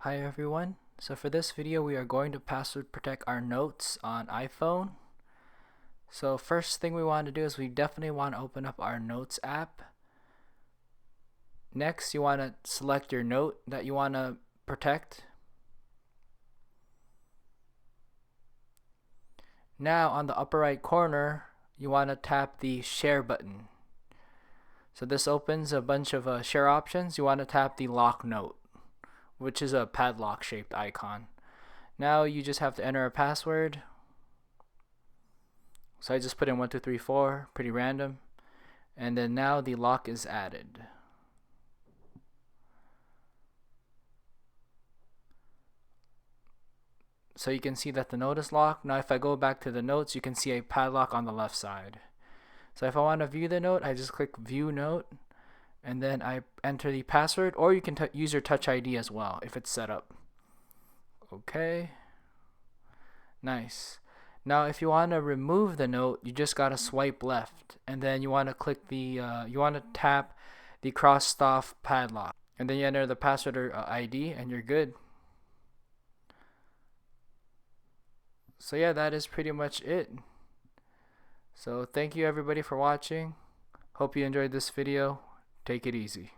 Hi everyone. So for this video we are going to password protect our notes on iPhone. So first thing we want to do is we definitely want to open up our notes app. Next you want to select your note that you want to protect. Now on the upper right corner you want to tap the share button. So this opens a bunch of share options. You want to tap the lock note, which is a padlock shaped icon. Now you just have to enter a password. So I just put in 1234, pretty random. And then now the lock is added. So you can see that the note is locked. Now if I go back to the notes, you can see a padlock on the left side. So if I want to view the note, I just click view note and then I enter the password, or you can use your Touch ID as well if it's set up. Okay. Nice. Now if you want to remove the note, you just gotta swipe left and then you want to click the you want to tap the crossed off padlock and then you enter the password or ID and you're good. So yeah, that is pretty much it. So thank you everybody for watching. Hope you enjoyed this video. Take it easy.